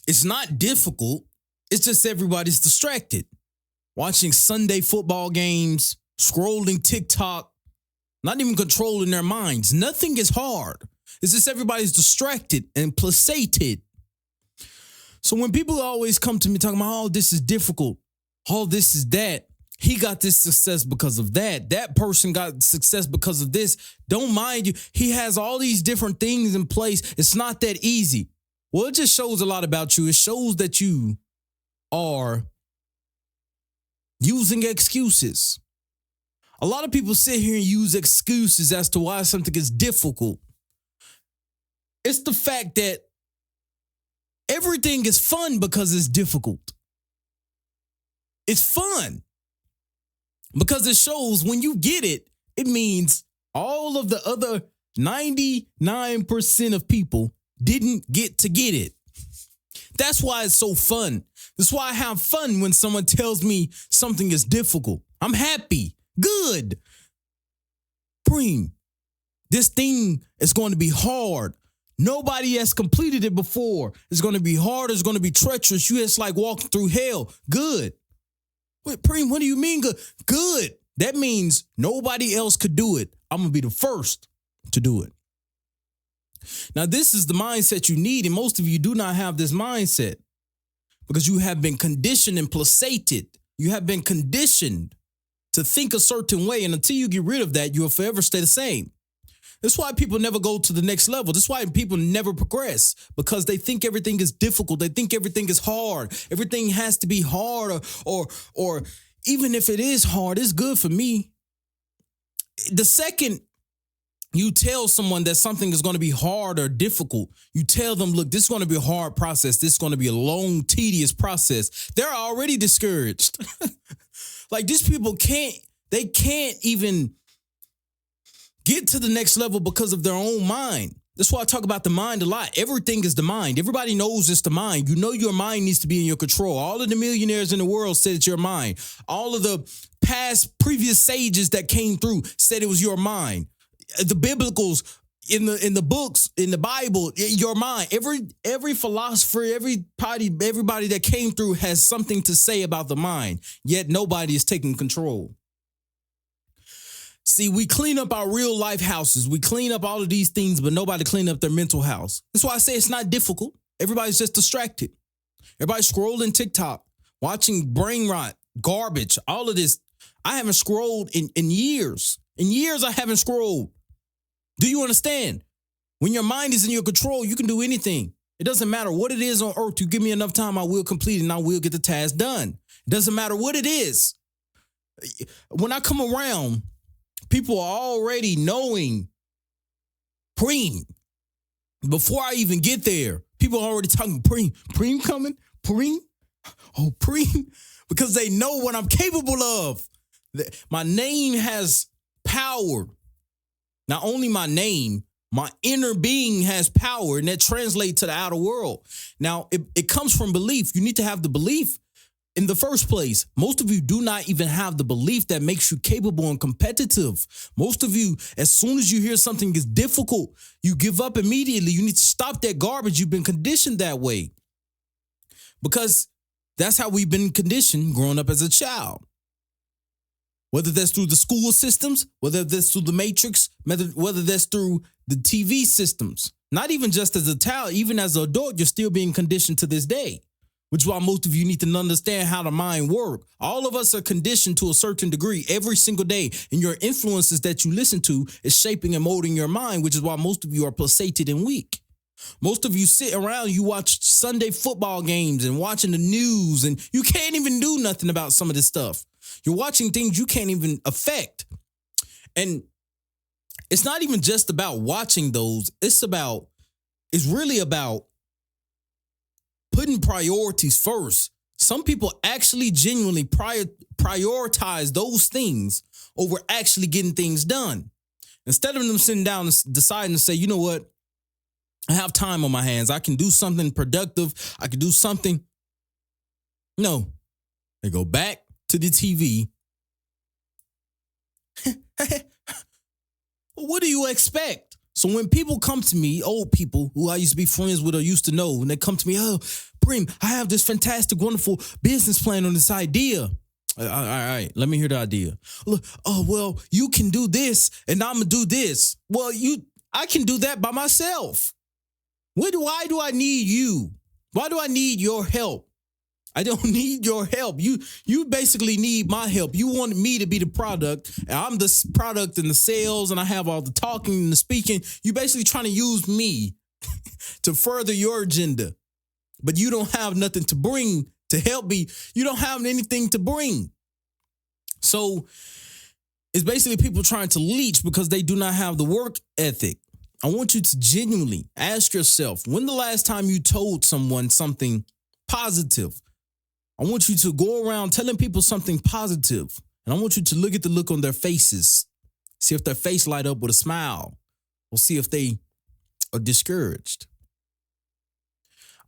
It's not difficult. It's just everybody's distracted. Watching Sunday football games, scrolling TikTok, not even controlling their minds. Nothing is hard. It's just everybody's distracted and placated. So when people always come to me talking about, oh, this is difficult, oh, this is that, he got this success because of that, that person got success because of this. Don't mind you. He has all these different things in place. It's not that easy. Well, it just shows a lot about you. It shows that you are using excuses. A lot of people sit here and use excuses as to why something is difficult. It's the fact that everything is fun because it's difficult. It's fun because it shows when you get it, it means all of the other 99% of people didn't get to get it. That's why it's so fun. That's why I have fun when someone tells me something is difficult. I'm happy. Good. Preem, this thing is going to be hard. Nobody has completed it before. It's going to be hard. It's going to be treacherous. It's like walking through hell. Good. Wait, Preem, what do you mean good? Good. That means nobody else could do it. I'm going to be the first to do it. Now, this is the mindset you need, and most of you do not have this mindset because you have been conditioned and placated. You have been conditioned to think a certain way, and until you get rid of that, you'll forever stay the same. That's why people never go to the next level. That's why people never progress, because they think everything is difficult. They think everything is hard. Everything has to be hard, or even if it is hard, it's good for me. The second you tell someone that something is going to be hard or difficult, you tell them, look, this is going to be a hard process. This is going to be a long, tedious process. They're already discouraged. Like, these people can't even get to the next level because of their own mind. That's why I talk about the mind a lot. Everything is the mind. Everybody knows it's the mind. You know your mind needs to be in your control. All of the millionaires in the world said it's your mind. All of the previous sages that came through said it was your mind. The biblicals in the books, in the Bible, your mind. Every philosopher, everybody that came through has something to say about the mind. Yet nobody is taking control. See, we clean up our real life houses. We clean up all of these things, but nobody clean up their mental house. That's why I say it's not difficult. Everybody's just distracted. Everybody's scrolling TikTok, watching brain rot, garbage, all of this. I haven't scrolled in years. In years, I haven't scrolled. Do you understand? When your mind is in your control, you can do anything. It doesn't matter what it is on earth. You give me enough time, I will complete it and I will get the task done. It doesn't matter what it is. When I come around, people are already knowing Preem. Before I even get there, people are already talking Preem. Preem coming? Preem? Oh, Preem. Because they know what I'm capable of. My name has power. Not only my name, my inner being has power, and that translates to the outer world. Now, it comes from belief. You need to have the belief in the first place. Most of you do not even have the belief that makes you capable and competitive. Most of you, as soon as you hear something is difficult, you give up immediately. You need to stop that garbage. You've been conditioned that way because that's how we've been conditioned growing up as a child. Whether that's through the school systems, whether that's through the matrix, whether that's through the TV systems. Not even just as a child, even as an adult, you're still being conditioned to this day, which is why most of you need to understand how the mind works. All of us are conditioned to a certain degree every single day, and your influences that you listen to is shaping and molding your mind, which is why most of you are placated and weak. Most of you sit around, you watch Sunday football games and watching the news, and you can't even do nothing about some of this stuff. You're watching things you can't even affect. And it's not even just about watching those. It's really about putting priorities first. Some people actually genuinely prioritize those things over actually getting things done. Instead of them sitting down and deciding to say, you know what? I have time on my hands. I can do something productive. I can do something. No, they go back to the TV. What do you expect? So when people come to me, old people who I used to be friends with or used to know, when they come to me, oh, Preem, I have this fantastic, wonderful business plan on this idea. All right, let me hear the idea. Look, oh, well, you can do this and I'm going to do this. Well, I can do that by myself. Why do I need you? Why do I need your help? I don't need your help. You basically need my help. You want me to be the product. And I'm the product and the sales, and I have all the talking and the speaking. You basically trying to use me to further your agenda. But you don't have nothing to bring to help me. You don't have anything to bring. So it's basically people trying to leech because they do not have the work ethic. I want you to genuinely ask yourself, when the last time you told someone something positive? I want you to go around telling people something positive, and I want you to look at the look on their faces. See if their face light up with a smile, or see if they are discouraged.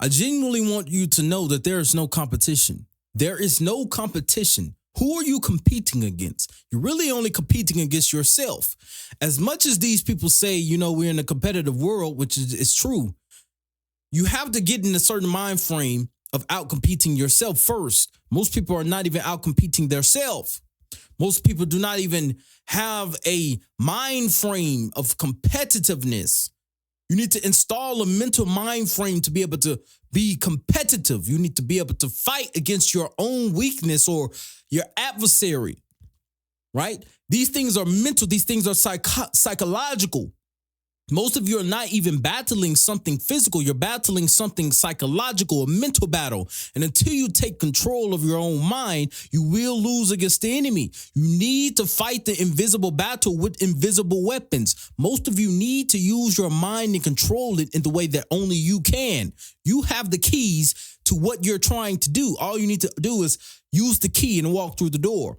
I genuinely want you to know that there is no competition. There is no competition. Who are you competing against? You're really only competing against yourself. As much as these people say, we're in a competitive world, which is true, you have to get in a certain mind frame of outcompeting yourself first. Most people are not even outcompeting themselves. Most people do not even have a mind frame of competitiveness. You need to install a mental mind frame to be able to be competitive. You need to be able to fight against your own weakness or your adversary, right? These things are mental. These things are psychological. Most of you are not even battling something physical. You're battling something psychological, a mental battle. And until you take control of your own mind, you will lose against the enemy. You need to fight the invisible battle with invisible weapons. Most of you need to use your mind and control it in the way that only you can. You have the keys to what you're trying to do. All you need to do is use the key and walk through the door.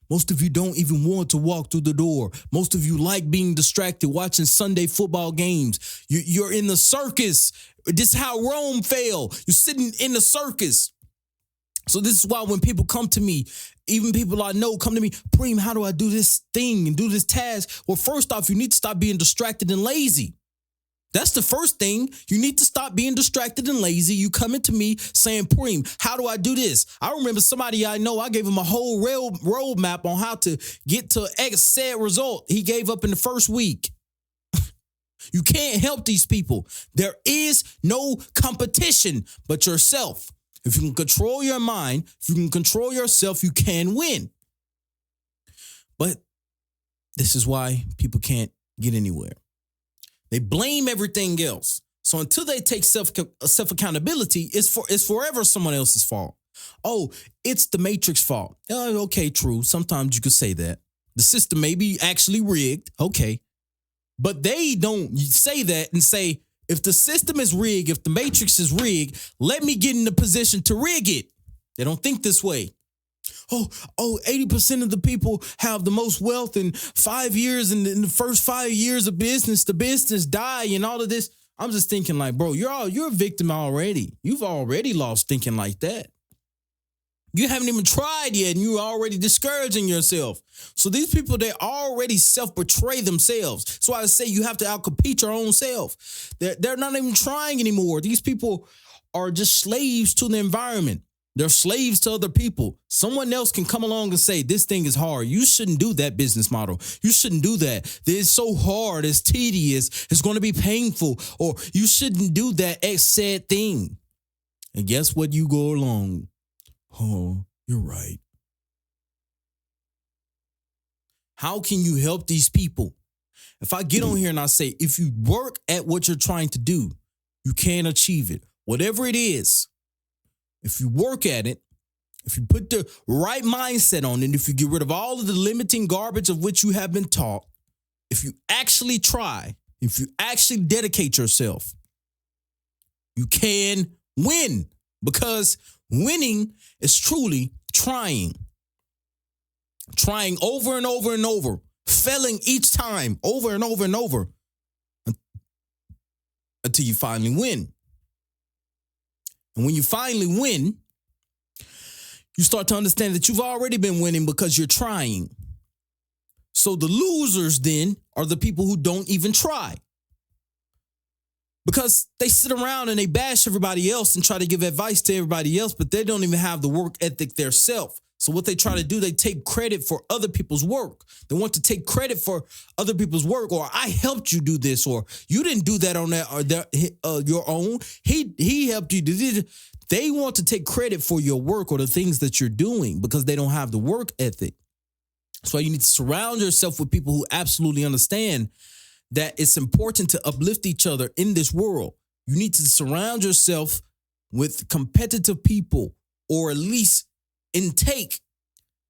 Most of you don't even want to walk through the door. Most of you like being distracted, watching Sunday football games. You're in the circus. This is how Rome fell. You're sitting in the circus. So this is why when people come to me, even people I know come to me, Preem, how do I do this thing and do this task? Well, first off, you need to stop being distracted and lazy. That's the first thing. You need to stop being distracted and lazy. You coming to me saying, Preem, how do I do this? I remember somebody I know, I gave him a whole roadmap on how to get to X said result. He gave up in the first week. You can't help these people. There is no competition but yourself. If you can control your mind, if you can control yourself, you can win. But this is why people can't get anywhere. They blame everything else. So until they take self-accountability, it's forever someone else's fault. Oh, it's the Matrix fault. Oh, okay, true. Sometimes you could say that. The system may be actually rigged. Okay. But they don't say that and say, if the system is rigged, if the Matrix is rigged, let me get in the position to rig it. They don't think this way. Oh, 80% of the people have the most wealth in 5 years. And in the first 5 years of business, the business die and all of this. I'm just thinking like, bro, you're a victim already. You've already lost thinking like that. You haven't even tried yet and you're already discouraging yourself. So these people, they already self-betray themselves. That's why I say you have to outcompete your own self. They're not even trying anymore. These people are just slaves to the environment. They're slaves to other people. Someone else can come along and say, this thing is hard. You shouldn't do that business model. You shouldn't do that. It's so hard. It's tedious. It's going to be painful. Or you shouldn't do that X said thing. And guess what? You go along. Oh, you're right. How can you help these people? If I get on here and I say, if you work at what you're trying to do, you can achieve it. Whatever it is. If you work at it, if you put the right mindset on it, if you get rid of all of the limiting garbage of which you have been taught, if you actually try, if you actually dedicate yourself, you can win, because winning is truly trying over and over and over, failing each time over and over and over until you finally win. And when you finally win, you start to understand that you've already been winning because you're trying. So the losers then are the people who don't even try. Because they sit around and they bash everybody else and try to give advice to everybody else, but they don't even have the work ethic themselves. So what they try to do, they take credit for other people's work. They want to take credit for other people's work, or I helped you do this, or you didn't do that on that or your own. He helped you do this. They want to take credit for your work or the things that you're doing because they don't have the work ethic. That's why you need to surround yourself with people who absolutely understand that it's important to uplift each other in this world. You need to surround yourself with competitive people, or at least intake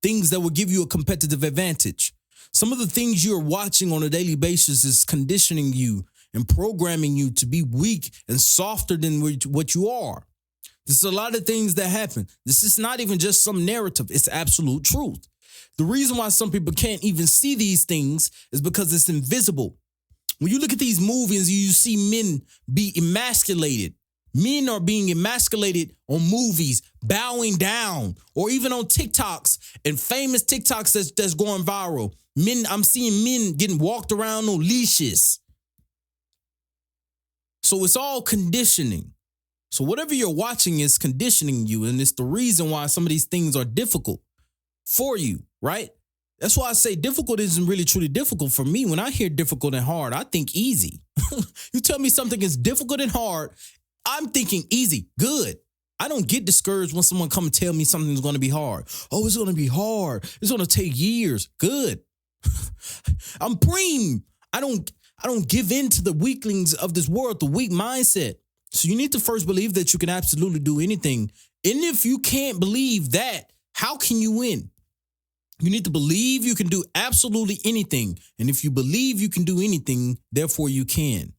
things that will give you a competitive advantage. Some of the things you're watching on a daily basis is conditioning you and programming you to be weak and softer than what you are. This is a lot of things that happen. This is not even just some narrative. It's absolute truth. The reason why some people can't even see these things is because it's invisible. When you look at these movies, you see men be emasculated. Men are being emasculated on movies, bowing down, or even on TikToks and famous TikToks that's going viral. I'm seeing men getting walked around on leashes. So it's all conditioning. So whatever you're watching is conditioning you, and it's the reason why some of these things are difficult for you, right? That's why I say difficult isn't really truly difficult for me. When I hear difficult and hard, I think easy. You tell me something is difficult and hard, I'm thinking easy, good. I don't get discouraged when someone come and tell me something's going to be hard. Oh, it's going to be hard. It's going to take years. Good. I'm preem. I don't give in to the weaklings of this world, the weak mindset. So you need to first believe that you can absolutely do anything. And if you can't believe that, how can you win? You need to believe you can do absolutely anything. And if you believe you can do anything, therefore you can.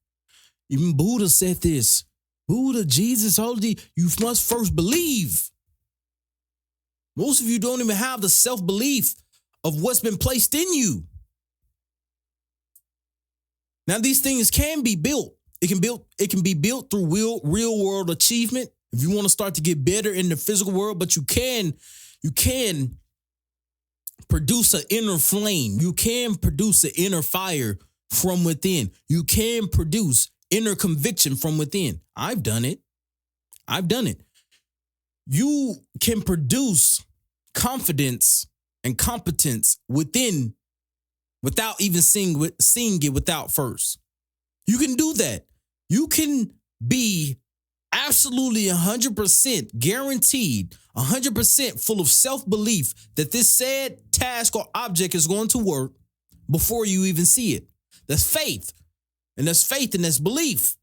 Even Buddha said this. Buddha, Jesus, all of you must first believe. Most of you don't even have the self-belief of what's been placed in you. Now, these things can be built. It can be built through real world achievement. If you want to start to get better in the physical world, but you can produce an inner flame. You can produce an inner fire from within. You can produce inner conviction from within. I've done it. You can produce confidence and competence within without even seeing it without first. You can do that. You can be absolutely 100% guaranteed, 100% full of self-belief that this said task or object is going to work before you even see it. That's faith. And that's faith and that's belief.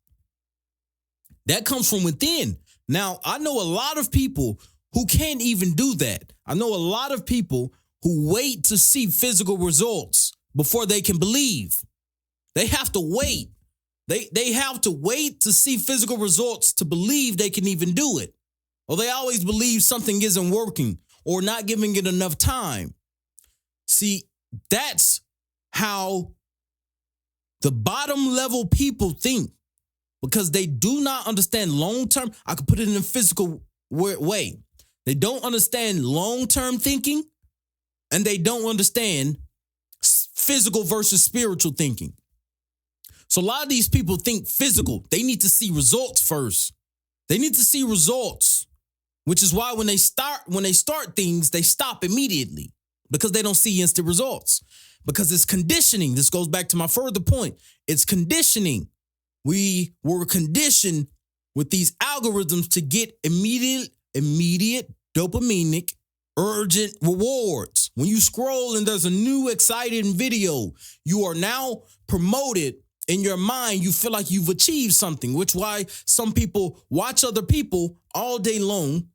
That comes from within. Now, I know a lot of people who can't even do that. I know a lot of people who wait to see physical results before they can believe. They have to wait. They have to wait to see physical results to believe they can even do it. Or they always believe something isn't working or not giving it enough time. See, that's how the bottom level people think, because they do not understand long-term. I could put it in a physical way. They don't understand long-term thinking, and they don't understand physical versus spiritual thinking. So a lot of these people think physical. They need to see results first. They need to see results, which is why when they start things, they stop immediately because they don't see instant results. Because it's conditioning. This goes back to my further point. It's conditioning. We were conditioned with these algorithms to get immediate dopaminic, urgent rewards. When you scroll and there's a new exciting video, you are now promoted in your mind. You feel like you've achieved something, which is why some people watch other people all day long,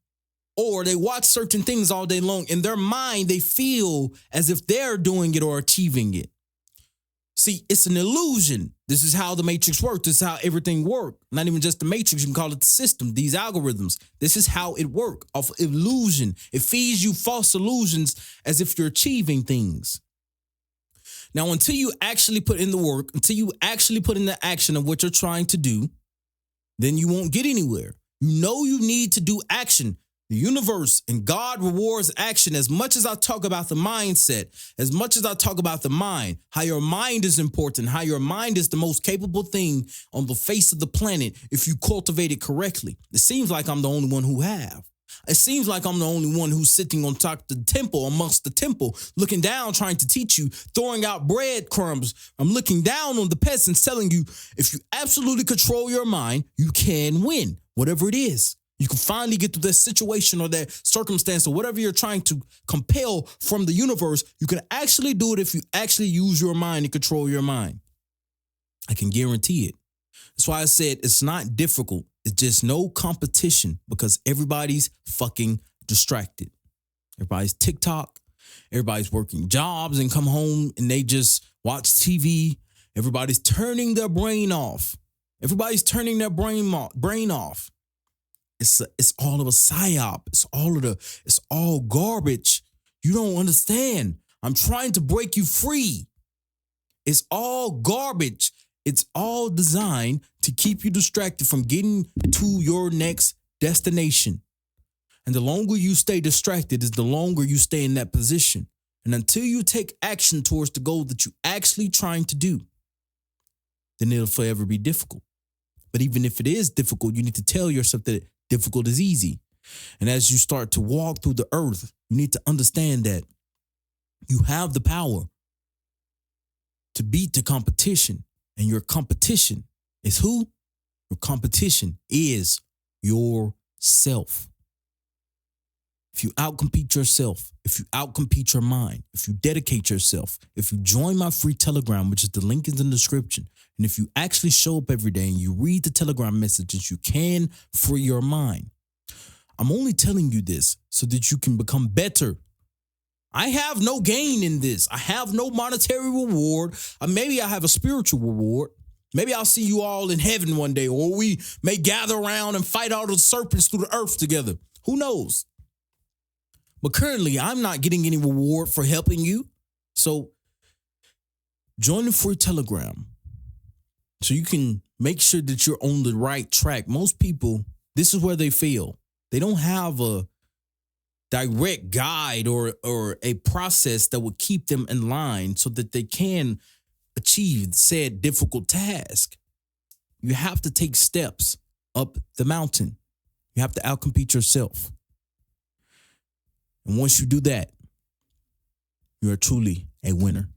or they watch certain things all day long. In their mind, they feel as if they're doing it or achieving it. See, it's an illusion. This is how the matrix works. This is how everything works. Not even just the matrix, you can call it the system, these algorithms. This is how it works, off illusion. It feeds you false illusions as if you're achieving things. Now, until you actually put in the work, until you actually put in the action of what you're trying to do, then you won't get anywhere. You know you need to do action. The universe and God rewards action. As much as I talk about the mindset, as much as I talk about the mind, how your mind is important, how your mind is the most capable thing on the face of the planet if you cultivate it correctly. It seems like I'm the only one who have. It seems like I'm the only one who's sitting on top of the temple, amongst the temple, looking down, trying to teach you, throwing out breadcrumbs. I'm looking down on the peasants, telling you, if you absolutely control your mind, you can win, whatever it is. You can finally get through that situation or that circumstance or whatever you're trying to compel from the universe. You can actually do it if you actually use your mind and control your mind. I can guarantee it. That's why I said it's not difficult. It's just no competition because everybody's fucking distracted. Everybody's TikTok. Everybody's working jobs and come home and they just watch TV. Everybody's turning their brain off. Everybody's turning their brain off. It's all of a psyop. It's all garbage. You don't understand. I'm trying to break you free. It's all garbage. It's all designed to keep you distracted from getting to your next destination. And the longer you stay distracted is the longer you stay in that position. And until you take action towards the goal that you're actually trying to do, then it'll forever be difficult. But even if it is difficult, you need to tell yourself that difficult is easy. And as you start to walk through the earth, you need to understand that you have the power to beat the competition. And your competition is who? Your competition is yourself. If you outcompete yourself, if you outcompete your mind, if you dedicate yourself, if you join my free Telegram, which is the link in the description, and if you actually show up every day and you read the Telegram messages, you can free your mind. I'm only telling you this so that you can become better. I have no gain in this. I have no monetary reward. Maybe I have a spiritual reward. Maybe I'll see you all in heaven one day, or we may gather around and fight all the serpents through the earth together. Who knows? But currently, I'm not getting any reward for helping you. So join the free Telegram so you can make sure that you're on the right track. Most people, this is where they fail. They don't have a direct guide or a process that will keep them in line so that they can achieve said difficult task. You have to take steps up the mountain. You have to outcompete yourself. And once you do that, you are truly a winner.